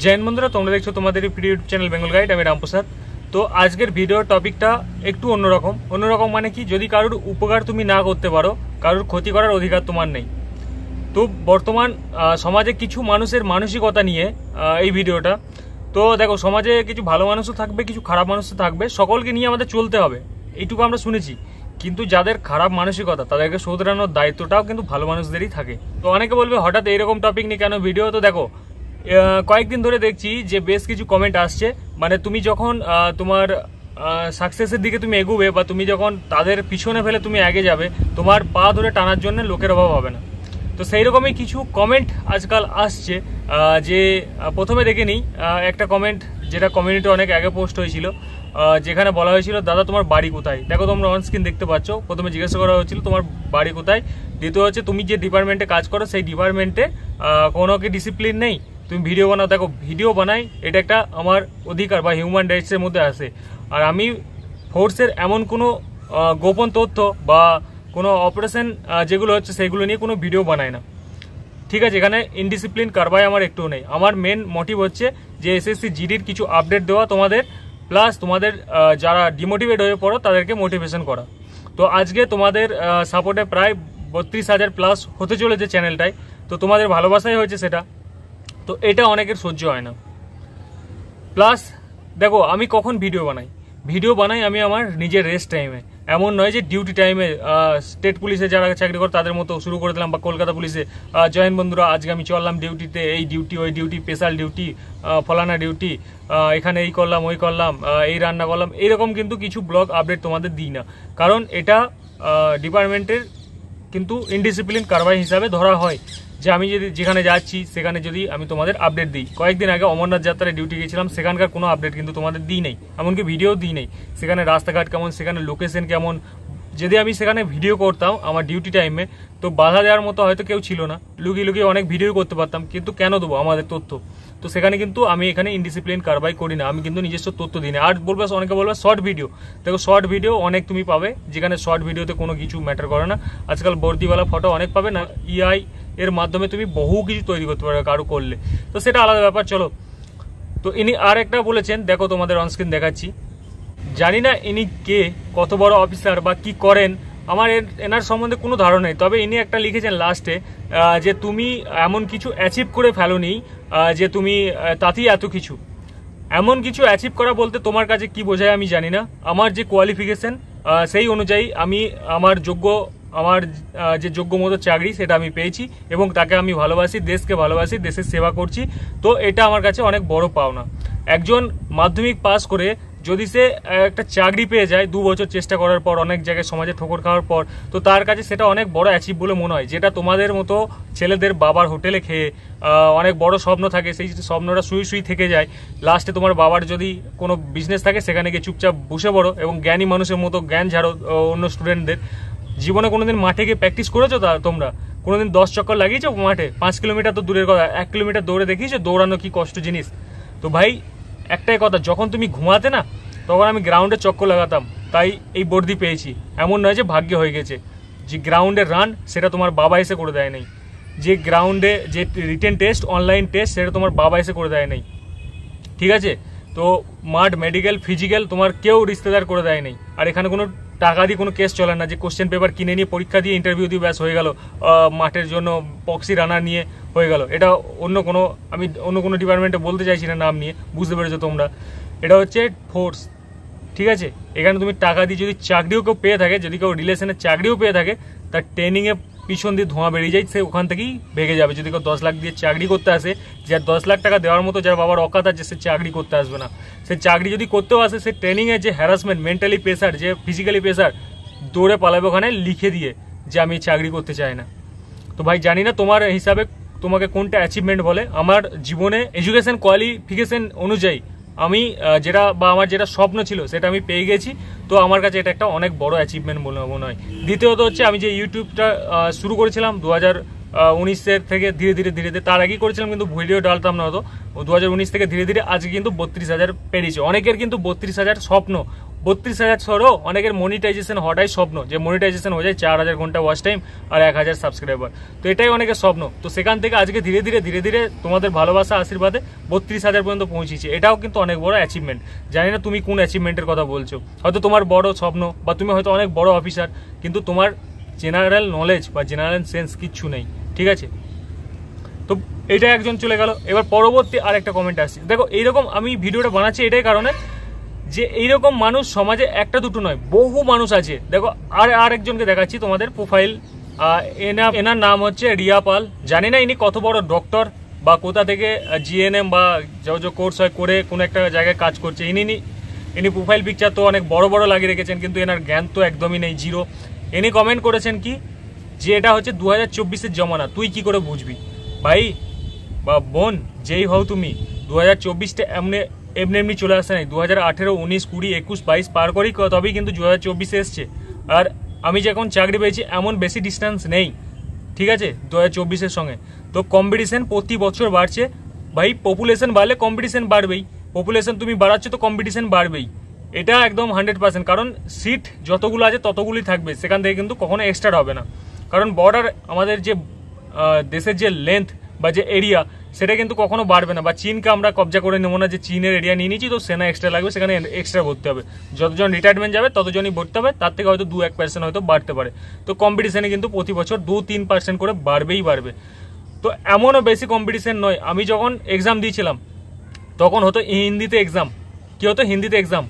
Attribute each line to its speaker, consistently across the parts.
Speaker 1: जैन बंधुरा তোমরা দেখছো তোমাদের প্রিয় ইউটিউব চ্যানেল বেঙ্গল গাইড। আমি রামপ্রসাদ। তো আজকের ভিডিওর টপিকটা একটু অন্যরকম মানে কি, যদি কারোর উপকার তুমি না করতে পারো, কারোর ক্ষতি করার অধিকার তোমার নেই। তো বর্তমান সমাজে কিছু মানুষের মানসিকতা নিয়ে এই ভিডিওটা। তো দেখো, সমাজে কিছু ভালো মানুষও থাকবে, কিছু খারাপ মানুষও থাকবে, সকলকে নিয়ে আমাদের চলতে হবে, এইটুকু আমরা শুনেছি। কিন্তু যাদের খারাপ মানসিকতা তাদেরকে শুধরানোর দায়িত্বটাও কিন্তু ভালো মানুষদেরই থাকে। তো অনেকে বলবে হঠাৎ এইরকম টপিক নিয়ে কেন ভিডিও। তো দেখো, কয়েকদিন ধরে দেখছি যে বেশ কিছু কমেন্ট আসছে, মানে তুমি যখন তোমার সাকসেসের দিকে তুমি এগোবে বা তুমি যখন তাদের পিছনে ফেলে তুমি এগিয়ে যাবে, তোমার পা ধরে টানার জন্য লোকের অভাব হবে না। তো সেই রকমই কিছু কমেন্ট আজকাল আসছে। যে প্রথমে দেখে নিই একটা কমেন্ট, যেটা কমিউনিটি অনেক আগে পোস্ট হয়েছিল, যেখানে বলা হয়েছিল দাদা তোমার বাড়ি কোথায়। দেখো তোমরা অন স্ক্রিন দেখতে পাচ্ছ। প্রথমে জিজ্ঞাসা করা হয়েছিল তোমার বাড়ি কোথায়। দ্বিতীয় হচ্ছে তুমি যে ডিপার্টমেন্টে কাজ করো সেই ডিপার্টমেন্টে কোনো কি ডিসিপ্লিন নেই, তুমি ভিডিও বানাও। দেখো, ভিডিও বানাই এটা একটা আমার অধিকার বা হিউম্যান রাইটসের মধ্যে আসে। আর আমি ফোর্সের এমন কোনো গোপন তথ্য বা কোনো অপারেশন যেগুলো হচ্ছে সেগুলো নিয়ে কোনো ভিডিও বানাই না, ঠিক আছে। এখানে ইনডিসিপ্লিন কারবাই আমার একটু নেই। আমার মেন মোটিভ হচ্ছে যে এসএসসি জিডির কিছু আপডেট দেওয়া তোমাদের, প্লাস তোমাদের যারা ডিমোটিভেট হয়ে পড়ো তাদেরকে মোটিভেশন করা। তো আজকে তোমাদের সাপোর্টে প্রায় 32,000 প্লাস হতে চলেছে চ্যানেলটায়। তো তোমাদের ভালোবাসাই হয়েছে সেটা। তো এটা অনেকের সহ্য হয় না। প্লাস দেখো, আমি কখন ভিডিও বানাই আমি আমার নিজের রেস্ট টাইমে। এমন নয় যে ডিউটি টাইমে স্টেট পুলিশে যারা চাকরি করে তাদের মতো শুরু করে দিলাম, বা কলকাতা পুলিশে জয়েন বন্ধুরা আজকে আমি চললাম ডিউটিতে, এই ডিউটি ওই ডিউটি, স্পেশাল ডিউটি, ফলানা ডিউটি, এখানে এই করলাম ওই করলাম, এই রান্না করলাম, এইরকম কিন্তু কিছু ব্লগ আপডেট তোমাদের দিই না। কারণ এটা ডিপার্টমেন্টের কিন্তু ইনডিসিপ্লিন কারবাই হিসাবে ধরা হয়, যে আমি যদি যেখানে যাচ্ছি সেখানে যদি আমি তোমাদের আপডেট দিই। কয়েকদিন আগে অমরনাথ যাত্রায় ডিউটি গিয়েছিলাম, সেখানকার কোনো আপডেট কিন্তু তোমাদের দিই নেই, এমনকি ভিডিও দিই নেই। সেখানে রাস্তাঘাট কেমন, সেখানে লোকেশন কেমন, যদি আমি সেখানে ভিডিও করতাম আমার ডিউটি টাইমে, তো বাধা দেওয়ার মতো হয়তো কেউ ছিল না, লুকিয়ে অনেক ভিডিও করতে পারতাম। কিন্তু কেন দেবো আমাদের তথ্য? তো সেখানে কিন্তু আমি এখানে ইনডিসিপ্লিন কারবাই করি না, আমি কিন্তু নিজস্ব তথ্য দিই না। আর বলবে, অনেকে বলবে শর্ট ভিডিও। দেখো, শর্ট ভিডিও অনেক তুমি পাবে, যেখানে শর্ট ভিডিওতে কোনো কিছু ম্যাটার করে না। আজকাল বর্দিওয়ালা ফটো অনেক পাবে না, ইআই এর মাধ্যমে তুমি বহু কিছু তৈরি করতে পারবে কারো করলে, তো সেটা আলাদা ব্যাপার। চলো, তো ইনি আর একটা বলেছেন, দেখো তোমাদের অনস্ক্রিন দেখাচ্ছি। জানি না ইনি কে, কত বড় অফিসার বা কি করেন, আমার এনার সম্বন্ধে কোনো ধারণা নেই। তবে ইনি একটা লিখেছেন লাস্টে, যে তুমি এমন কিছু অ্যাচিভ করে ফেলোনি যে তুমি তাতেই এত কিছু। এমন কিছু অ্যাচিভ করা বলতে তোমার কাছে কি বোঝায় আমি জানি না। আমার যে কোয়ালিফিকেশন সেই অনুযায়ী আমি আমার যে যোগ্য মতো চাকরি সেটা আমি পেয়েছি, এবং তাকে আমি ভালোবাসি, দেশকে ভালোবাসি, দেশের সেবা করছি। তো এটা আমার কাছে অনেক বড় পাওনা। একজন মাধ্যমিক পাস করে যদি সে একটা চাকরি পেয়ে যায় 2 বছর চেষ্টা করার পর, অনেক জায়গায় সমাজে ঠোকর খাওয়ার পর, তো তার কাছে সেটা অনেক বড় অ্যাচিভ বলে মনে হয়। যেটা তোমাদের মতো ছেলেদের বাবার হোটেলে খেয়ে অনেক বড় স্বপ্ন থাকে, সেই স্বপ্নটা শুই থেকে যায়। লাস্টে তোমার বাবার যদি কোনো বিজনেস থাকে সেখানে গিয়ে চুপচাপ বসে পড়ো এবং জ্ঞানী মানুষের মতো জ্ঞান ঝাড়ো অন্য স্টুডেন্টদের। জীবনে কোনোদিন মাঠে গিয়ে প্র্যাকটিস করেছো? তোমরা কোনোদিন 10 চক্কর লাগিয়েছো মাঠে? 5 কিলোমিটার তো দূরের কথা, 1 কিলোমিটার দৌড়ে দেখিয়েছো দৌড়ানো কি কষ্ট জিনিস? তো ভাই, একটাই কথা, যখন তুমি ঘুমাতে না তখন আমি গ্রাউন্ডে চক্কর লাগাতাম, তাই এই বর্দি পেয়েছি। এমন নয় যে ভাগ্য হয়ে গেছে। যে গ্রাউন্ডের রান সেটা তোমার বাবা এসে করে দেয় নাই, যে গ্রাউন্ডে যে রিটেন টেস্ট, অনলাইন টেস্ট, সেটা তোমার বাবা এসে করে দেয় নাই, ঠিক আছে। তো মাঠ, মেডিকেল, ফিজিক্যাল তোমার কেউ রিশতেদার করে দেয় নাই। আর এখানে কোনো টাকা দিয়ে কোনো কেস চলে না, যে কোশ্চেন পেপার কিনে নিয়ে পরীক্ষা দিয়ে ইন্টারভিউ দিয়ে ব্যাস হয়ে গেল, মাঠের জন্য পক্সি রানার নিয়ে হয়ে গেল। এটা আমি অন্য কোনো ডিপার্টমেন্টে বলতে চাইছি না নাম নিয়ে, বুঝতে পেরেছো তোমরা। এটা হচ্ছে ফোর্স, ঠিক আছে। এখানে তুমি টাকা দিয়ে যদি চাকরিও কেউ পেয়ে থাকে, যদি কেউ রিলেশনের চাকরিও পেয়ে থাকে, তার ট্রেনিংয়ে পিছন দিয়ে ধোঁয়া বেরিয়ে যায়, সে ওখান থেকেই ভেগে যাবে। যদি কেউ 10 লাখ দিয়ে চাকরি করতে আসে, যার 10 লাখ টাকা দেওয়ার মতো যার বাবার অকাত আছে, সে চাকরি করতে আসবে না। সে চাকরি যদি করতেও আসে, সে ট্রেনিংয়ে যে হ্যারাসমেন্ট, মেন্টালি প্রেশার, যে ফিজিক্যালি প্রেশার, দৌড়ে পালাবে ওখানে লিখে দিয়ে যে আমি চাকরি করতে চাই না। তো ভাই, জানি না তোমার হিসাবে তোমাকে কোনটা অ্যাচিভমেন্ট বলে। আমার জীবনে এডুকেশন কোয়ালিফিকেশন অনুযায়ী আমি আমার যেটা স্বপ্ন ছিল সেটা আমি পেয়ে গেছি। তো আমার কাছে এটা একটা অনেক বড় অ্যাচিভমেন্ট মনে হয়। দ্বিতীয়ত হচ্ছে, আমি যে ইউটিউবটা শুরু করেছিলাম 2019 থেকে ধীরে ধীরে, তার আগেই করেছিলাম কিন্তু ভিডিও ডালতাম না হতো। 2019 থেকে ধীরে ধীরে আজকে কিন্তু 32,000 পেরিয়েছে। অনেকের কিন্তু 32,000 স্বপ্ন, 32,000 সরো অনেকের মনিটাইজেশন হওয়াটাই স্বপ্ন, যে মনিটাইজেশন হয়ে যায় 4,000 ঘন্টা ওয়াচ টাইম আর 1,000 সাবস্ক্রাইবার। তো এটাই অনেকের স্বপ্ন। তো সেখান থেকে আজকে ধীরে ধীরে তোমাদের ভালোবাসা আশীর্বাদে 32,000 পর্যন্ত পৌঁছেছে। এটাও কিন্তু অনেক বড় অ্যাচিভমেন্ট। জানি না তুমি কোন অ্যাচিভমেন্টের কথা বলছো, হয়তো তোমার বড় স্বপ্ন বা তুমি হয়তো অনেক বড় অফিসার, কিন্তু তোমার জেনারেল নলেজ বা জেনারেল সেন্স কিচ্ছু নেই, ঠিক আছে। তো এটা একজন চলে গেল। এবার পরবর্তী আর একটা কমেন্ট আসছে। দেখো এইরকম আমি ভিডিওটা বানাচ্ছি এটাই কারণে যে এইরকম মানুষ সমাজে একটা দুটো নয়, বহু মানুষ আছে। দেখো আর একজনকে দেখাচ্ছি তোমাদের প্রোফাইল। এনার নাম হচ্ছে রিয়া পাল। জানি না ইনি কত বড় ডক্টর বা কোথা থেকে জিএনএম বা যে কোর্স হয় করে কোনো একটা জায়গায় কাজ করছে। ইনি প্রোফাইল পিকচার তো অনেক বড় বড় লাগিয়ে রেখেছেন, কিন্তু এনার জ্ঞান তো একদমই নেই, জিরো। ইনি কমেন্ট করেছেন কি, যে এটা হচ্ছে 2024-এর জমানা, তুই কি করে বুঝবি। ভাই বা বোন যেই হও তুমি, 2024টা এমনি চলে আসে নাই। 2018, 19, 20, 21, 22 পার করি তবেই কিন্তু 2024 এসছে। আর আমি যখন চাকরি পেয়েছি এমন বেশি ডিস্টেন্স নেই, ঠিক আছে, 2024-এর সঙ্গে। তো কম্পিটিশন প্রতি বছর বাড়ছে ভাই। পপুলেশন বাড়লে কম্পিটিশন বাড়বেই। পপুলেশন তুমি বাড়াচ্ছ তো কম্পিটিশন বাড়বেই, এটা একদম 100%। কারণ সিট যতগুলো আছে ততগুলি থাকবে, সেখান থেকে কিন্তু কখনো এক্সট্রা হবে না। কারণ বর্ডার আমাদের যে দেশের যে লেন্থ বা যে এরিয়া, সেটা কিন্তু কখনো বাড়বে না। বা চীনকে আমরা কবজা করে নেবো না যে চীনের এরিয়া নিয়ে নিচ্ছি তো সেনা এক্সট্রা লাগবে, সেখানে এক্সট্রা ভর্তি হবে। যতজন রিটায়ারমেন্ট যাবে ততজনই ভর্তি হবে, তার থেকে হয়তো 2-1% হয়তো বাড়তে পারে। তো কম্পিটিশনে কিন্তু প্রতি বছর 2-3% করে বাড়বে। তো এমনও বেশি কম্পিটিশন নয়। আমি যখন এক্সাম দিয়েছিলাম তখন হতো হিন্দিতে এক্সাম। কি হতো? হিন্দিতে এক্সাম।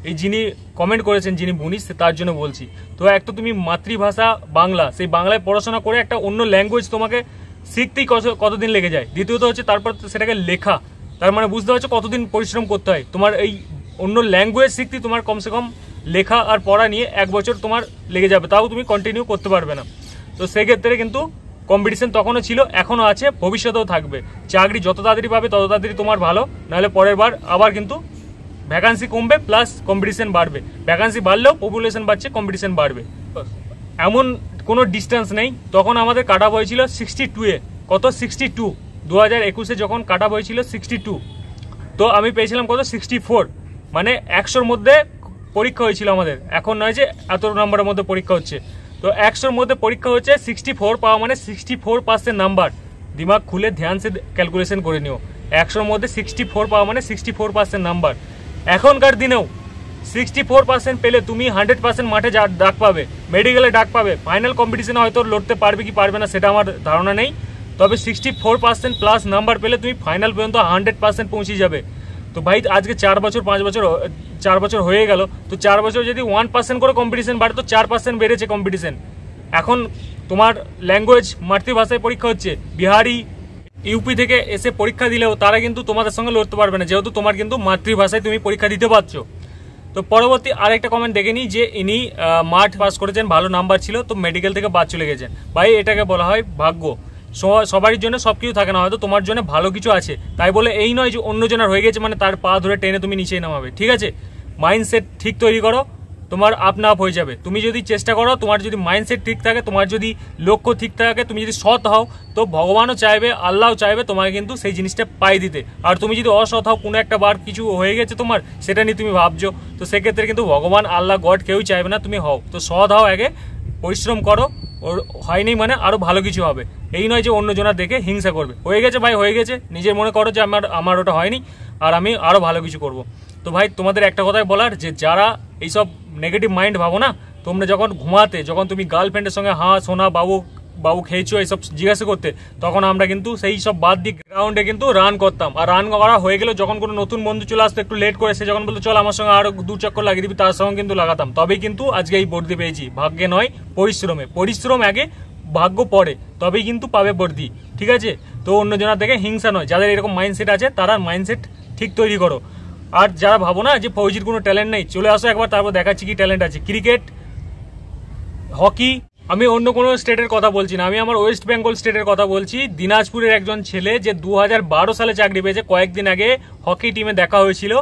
Speaker 1: এই যিনি কমেন্ট করেছেন, যিনি বুনিস, তার জন্য বলছি। তো এক তো তুমি মাতৃভাষা বাংলা, সেই বাংলায় পড়াশোনা করে একটা অন্য ল্যাঙ্গুয়েজ তোমাকে শিখতেই কতদিন লেগে যায়। দ্বিতীয়ত হচ্ছে তারপর সেটাকে লেখা, তার মানে বুঝতে পারছো কতদিন পরিশ্রম করতে হয়। তোমার এই অন্য ল্যাঙ্গুয়েজ শিখতে তোমার কমসে কম লেখা আর পড়া নিয়ে 1 বছর তোমার লেগে যাবে, তাও তুমি কন্টিনিউ করতে পারবে না। তো সেক্ষেত্রে কিন্তু কম্পিটিশন তখনও ছিল, এখনও আছে, ভবিষ্যতেও থাকবে। চাকরি যত তাড়াতাড়ি পাবে তত তাড়াতাড়ি তোমার ভালো, নাহলে পরের বার আবার কিন্তু ভ্যাকান্সি কমবে প্লাস কম্পিটিশন বাড়বে। ভ্যাকান্সি বাড়লেও পপুলেশন বাড়ছে, কম্পিটিশন বাড়বে। এমন কোনো ডিস্টেন্স নেই। তখন আমাদের কাট অফ হয়েছিল 62-এ। কত? 62। 2021-এ যখন কাট অফ হয়েছিল 62, তো আমি পেয়েছিলাম কত? 64। মানে 100-র মধ্যে পরীক্ষা হয়েছিল আমাদের। এখন নয় যে এত নম্বরের মধ্যে পরীক্ষা হচ্ছে। তো 100-র মধ্যে পরীক্ষা হচ্ছে, 64 পাওয়া মানে 64% নাম্বার। দিমাগ খুলে ধ্যান সে ক্যালকুলেশন করে নিও। 100-র মধ্যে 64 পাওয়া মানে 64% নাম্বার। এখনকার দিনেও 64% পেলে তুমি 100% মাঠে ডাক পাবে, মেডিকেলে ডাক পাবে। ফাইনাল কম্পিটিশনে হয়তো লড়তে পারবে কি পারবে না সেটা আমার ধারণা নেই, তবে 64% প্লাস নাম্বার পেলে তুমি ফাইনাল পর্যন্ত 100% পৌঁছে যাবে। তো ভাই আজকে 4 বছর 5 বছর 4 বছর হয়ে গেল, তো 4 বছর যদি 1% করে কম্পিটিশন বাড়ে তো 4% বেড়েছে কম্পিটিশন। এখন তোমার ল্যাঙ্গুয়েজ মাতৃভাষায় পরীক্ষা হচ্ছে, বিহারি ইউপি থেকে এসে পরীক্ষা দিলেও তারা কিন্তু তোমাদের সঙ্গে লড়তে পারবে না, যেহেতু তোমার কিন্তু মাতৃভাষায় তুমি পরীক্ষা দিতে পারছো। তো পরবর্তী আরেকটা কমেন্ট দেখে নিই, যে ইনি মাঠ পাস করেছেন, ভালো নাম্বার ছিল, তো মেডিকেল থেকে বাদ চলে গেছেন। ভাই এটাকে বলা হয় ভাগ্য। সবারই জন্য সব কিছু থাকে না, হয়তো তোমার জন্য ভালো কিছু আছে, তাই বলে এই নয় যে অন্যজনের হয়ে গেছে মানে তার পা ধরে টেনে তুমি নিচেই নামাবে, ঠিক আছে। মাইন্ডসেট ঠিক তৈরি করো, তোমার আপনা আপ হয়ে যাবে। তুমি যদি চেষ্টা করো, তোমার যদি মাইন্ডসেট ঠিক থাকে, তোমার যদি লক্ষ্য ঠিক থাকে, তুমি যদি সৎ হও, তো ভগবানও চাইবে, আল্লাহও চাইবে তোমাকে কিন্তু সেই জিনিসটা পাই দিতে। আর তুমি যদি অসৎ হও, কোনো একটা বার কিছু হয়ে গেছে তোমার, সেটা নিয়ে তুমি ভাবছো, তো সেক্ষেত্রে কিন্তু ভগবান, আল্লাহ, গড কেউই চাইবে না তুমি হও। তো সৎ হও, আগে পরিশ্রম করো, ওর হয়নি মানে আরও ভালো কিছু হবে। এই নয় যে অন্যজনা দেখে হিংসা করবে। হয়ে গেছে ভাই, হয়ে গেছে, নিজের মনে করো যে আমার ওটা হয়নি আর আমি আরও ভালো কিছু করব। তো ভাই তোমাদের একটা কথাই বলার, যে যারা এইসব নেগেটিভ মাইন্ড ভাবো না, তোমরা যখন ঘুমাতে, যখন তুমি গার্লফ্রেন্ডের সঙ্গে হ্যাঁ সোনা বাবু খেয়েছো এইসব জিজ্ঞাসা করতে, তখন আমরা কিন্তু সেই সব বাদ দিয়ে গ্রাউন্ডে কিন্তু রান করতাম। আর রান করা হয়ে গেলে যখন কোনো নতুন বন্ধু চলে আসতো একটু লেট করে, সে যখন বলতো চল আমার সঙ্গে আরো 2 চক্কর লাগিয়ে দিবি, তার সঙ্গে কিন্তু লাগাতাম। তবেই কিন্তু আজকে এই বর্দি পেয়েছি। ভাগ্যে নয়, পরিশ্রমে। পরিশ্রম আগে, ভাগ্য পরে, তবেই কিন্তু পাবে বর্দি, ঠিক আছে। তো অন্যজনের দেখে হিংসা নয়। যাদের এরকম মাইন্ডসেট আছে তারা মাইন্ডসেট ঠিক তৈরি করো। আর যারা ভাবো না যে ফৌজির কোনো ট্যালেন্ট নেই, চলে আসো একবার, তারপর দেখাচ্ছি কি ট্যালেন্ট আছে। ক্রিকেট, হকি, আমি অন্য কোনো স্টেটের কথা বলছি না, আমি আমার ওয়েস্ট বেঙ্গল স্টেটের কথা বলছি। দিনাজপুরের একজন ছেলে যে 2012 সালে চাকরি পেয়েছে, কয়েকদিন আগে হকি টিমে দেখা হয়েছিল,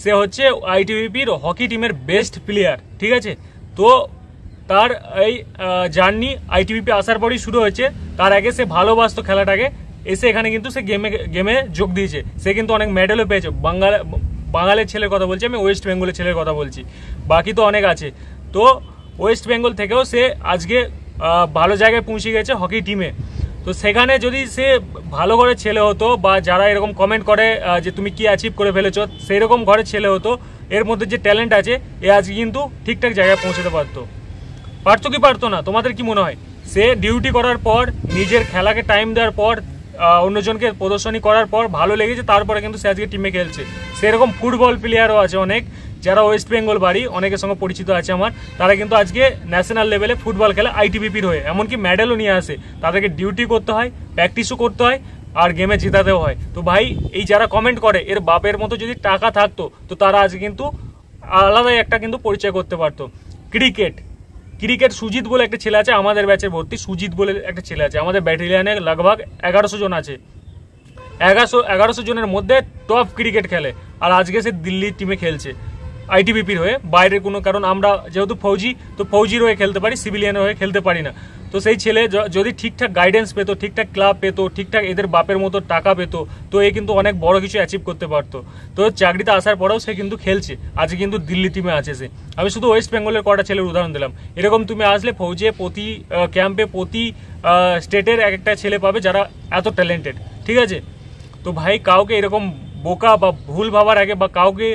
Speaker 1: সে হচ্ছে আইটিবিপির হকি টিমের বেস্ট প্লেয়ার, ঠিক আছে। তো তার এই জার্নি আইটিবিপি আসার পরই শুরু হয়েছে। তার আগে সে ভালোবাসতো খেলাটাকে, এসে এখানে কিন্তু সে গেমে যোগ দিয়েছে। সে কিন্তু অনেক মেডেলও পেয়েছে, বাঙালির ছেলের কথা বলছি, আমি ওয়েস্ট বেঙ্গলের ছেলের কথা বলছি, বাকি তো অনেক আছে। তো ওয়েস্ট বেঙ্গল থেকেও সে আজকে ভালো জায়গায় পৌঁছে গেছে হকি টিমে। তো সেখানে যদি সে ভালো ঘরের ছেলে হতো, বা যারা এরকম কমেন্ট করে যে তুমি কি অ্যাচিভ করে ফেলেছো, সেই রকম ঘরের ছেলে হতো, এর মধ্যে যে ট্যালেন্ট আছে এ আজকে কিন্তু ঠিকঠাক জায়গায় পৌঁছাতে পারতো কি পারতো না? তোমাদের কি মনে হয়? সে ডিউটি করার পর, নিজের খেলাকে টাইম দেওয়ার পর, অন্যজনকে প্রদর্শনী করার পর ভালো লেগেছে, তারপরে কিন্তু সে আজকে টিমে খেলছে। সেরকম ফুটবল প্লেয়ারও আছে অনেক, যারা ওয়েস্ট বেঙ্গল বাড়ি, অনেকের সঙ্গে পরিচিত আছে আমার, তারা কিন্তু আজকে ন্যাশনাল লেভেলে ফুটবল খেলে আইটিবিপির হয়ে, এমনকি মেডেলও নিয়ে আসে। তাদেরকে ডিউটি করতে হয়, প্র্যাকটিসও করতে হয়, আর গেমে জেতাতেও হয়। তো ভাই, এই যারা কমেন্ট করে, এর বাপের মতো যদি টাকা থাকতো তো তারা আজকে কিন্তু আলাদাই একটা কিন্তু পরিচয় করতে পারতো। ক্রিকেট সুজিত বলে একটা ছেলে আছে আমাদের ব্যাচের ভর্তি, সুজিত বলে একটা ছেলে আছে আমাদের ব্যাটালিয়ানে, লগভগ 1100 জন আছে। 1100 জনের মধ্যে টপ ক্রিকেট খেলে, আর আজকে সে দিল্লি টিমে খেলছে আইটিবিপির হয়ে, বাইরের কোনো, কারণ আমরা যেহেতু ফৌজি, তো ফৌজির হয়ে খেলতে পারি, সিভিলিয়ানের হয়ে খেলতে পারি না। তো সেই ছেলে যদি ঠিকঠাক গাইডেন্স পেতো, ঠিকঠাক ক্লাব পেতো, ঠিকঠাক এদের বাপের মতো টাকা পেতো, তো এ কিন্তু অনেক বড় কিছু অ্যাচিভ করতে পারতো। তো চাকরিতে আসার পরেও সে কিন্তু খেলছে, আজকে কিন্তু দিল্লি টিমে আছে সে। আমি শুধু ওয়েস্ট বেঙ্গলের কটা ছেলের উদাহরণ দিলাম। এরকম তুমি আসলে ফৌজে প্রতি ক্যাম্পে, প্রতি স্টেটের এক একটা ছেলে পাবে যারা এত ট্যালেন্টেড, ঠিক আছে? তো ভাই, কাউকে এরকম বোকা বা ভুল ভাবার আগে, বা কাউকে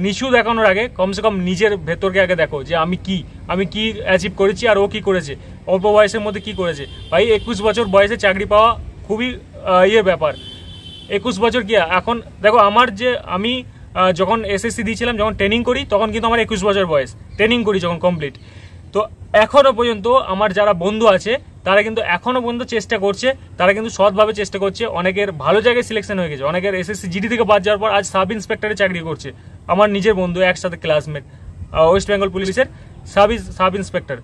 Speaker 1: নিচু দেখানোর আগে, কমসে কম নিজের ভেতরকে আগে দেখো যে আমি কি অ্যাচিভ করেছি, আর ও কি করেছে, অল্প বয়সের মধ্যে কি করেছে। ভাই, 21 বছর বয়সে চাকরি পাওয়া খুবই ব্যাপার। 21 বছর কি এখন দেখো, আমি যখন এসএসসি দিয়েছিলাম, যখন ট্রেনিং করি, তখন কিন্তু আমার 21 বছর বয়স, ট্রেনিং করি যখন কমপ্লিট। তো এখনো পর্যন্ত আমার যারা বন্ধু আছে, তারা কিন্তু এখনো পর্যন্ত চেষ্টা করছে, তারা কিন্তু সৎভাবে চেষ্টা করছে। অনেকের ভালো জায়গায় সিলেকশন হয়ে গেছে, অনেকের এসএসসি জিডি থেকে বাদ যাওয়ার পর আজ সাব ইন্সপেক্টরে চাকরি করছে। আমার নিজের বন্ধু, একসাথে ক্লাসমেট, ওয়েস্ট বেঙ্গল পুলিশের সাব ইন্সপেক্টর।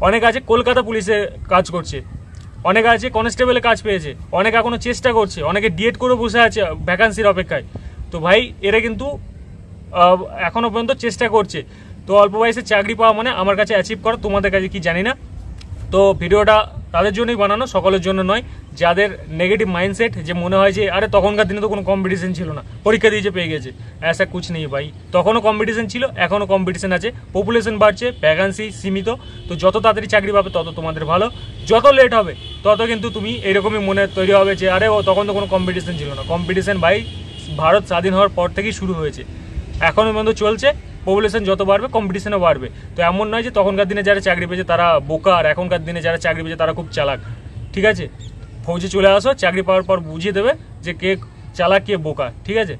Speaker 1: অনেক আছে কলকাতা পুলিশে কাজ করছে, অনেক আছে কনস্টেবলে কাজ পেয়েছে, অনেক এখনো চেষ্টা করছে, অনেকে ডিএড করে বসে আছে ভ্যাকান্সির অপেক্ষায়। তো ভাই, এরা কিন্তু এখনো পর্যন্ত চেষ্টা করছে। তো অল্প বয়সে চাকরি পাওয়া মানে আমার কাছে অ্যাচিভ করা, তোমাদের কাছে কি জানি না। তো ভিডিওটা তাদের জন্যই বানানো, সকলের জন্য নয়। যাদের নেগেটিভ মাইন্ডসেট, যে মনে হয় যে আরে তখনকার দিনে তো কোনো কম্পিটিশন ছিল না, পরীক্ষা দিয়েছে পেয়ে গেছে, ऐसा कुछ নেই ভাই। তখনও কম্পিটিশন ছিল, এখনও কম্পিটিশন আছে, পপুলেশন বাড়ছে, ভ্যাকান্সি সীমিত। তো যত তাড়াতাড়ি চাকরি পাবে তত তোমাদের ভালো, যত লেট হবে তত কিন্তু তুমি এরকমই মনে তৈরি হবে যে আরে ও তখন তো কোনো কম্পিটিশন ছিল না। কম্পিটিশন ভাই ভারত স্বাধীন হওয়ার পর থেকেই শুরু হয়েছে, এখনও পর্যন্ত চলছে। পপুলেশন যত বাড়বে, কম্পিটিশনও বাড়বে। তো এমন নয় যে তখনকার দিনে যারা চাকরি পেয়েছে তারা বোকা, আর এখনকার দিনে যারা চাকরি পেয়েছে তারা খুব চালাক, ঠিক আছে? ফৌজে চলে আসো, চাকরি পাওয়ার পর বুঝিয়ে দেবে যে কে চালাক কে বোকা, ঠিক আছে?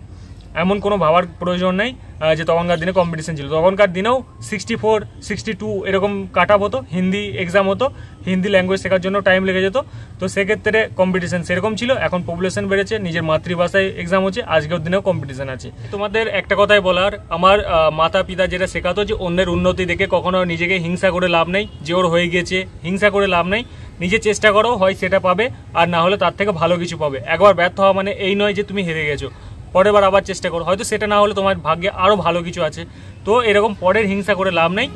Speaker 1: এমন কোনো ভাবার প্রয়োজন নেই যে তখনকার দিনে কম্পিটিশন ছিল। তখনকার দিনেও 64, 62 এরকম কাট আপ হতো, হিন্দি এক্সাম হতো, হিন্দি ল্যাঙ্গুয়েজ শেখার জন্য টাইম লেগে যেত। তো সেক্ষেত্রে কম্পিটিশন সেরকম ছিল। এখন পপুলেশন বেড়েছে, নিজের মাতৃভাষায় এক্সাম হচ্ছে, আজকের দিনেও কম্পিটিশন আছে। তোমাদের একটা কথাই বলার, আমার মাতা পিতা যেটা শেখাতো যে অন্যের উন্নতি দেখে কখনো নিজেকে হিংসা করে লাভ নেই, যে ওর হয়ে গিয়েছে হিংসা করে লাভ নেই। নিজে চেষ্টা করো, হয় সেটা পাবে, আর না হলে তার থেকে ভালো কিছু পাবে। একবার ব্যর্থ হওয়া মানে এই নয় যে তুমি হেরে গেছো, পরের বার আবার চেষ্টা করো, হয়তো সেটা না হলে তোমার ভাগ্যে আরও ভালো কিছু আছে। তো এরকম পরের হিংসা করে লাভ নেই,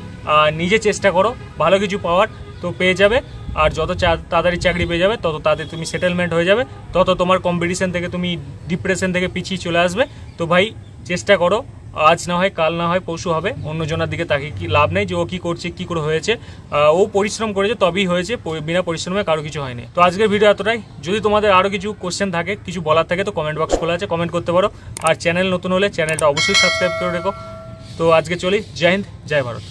Speaker 1: নিজে চেষ্টা করো ভালো কিছু পাওয়ার, তো পেয়ে যাবে। আর যত তাড়াতাড়ি চাকরি পেয়ে যাবে, তত তাড়াতাড়ি তুমি সেটেলমেন্ট হয়ে যাবে, তত তোমার কম্পিটিশন থেকে, তুমি ডিপ্রেশন থেকে পিছিয়ে চলে আসবে। তো ভাই, চেষ্টা করো, আজ না হয় কাল না হয় পরশু হবে। অন্যজনের দিকে তাকে কি লাভ নেই যে ও কি করছে, কি করে হয়েছে। ও পরিশ্রম করেছে তবেই হয়েছে, বিনা পরিশ্রমে কারো কিছু হয়নি। তো আজকের ভিডিও এতটাই। যদি তোমাদের আরও কিছু কোশ্চেন থাকে, কিছু বলার থাকে, তো কমেন্ট বক্স খোলা আছে, কমেন্ট করতে পারো। আর চ্যানেল নতুন হলে চ্যানেলটা অবশ্যই সাবস্ক্রাইব করে রেখো। তো আজকে চলি, জয় হিন্দ, জয় ভারত।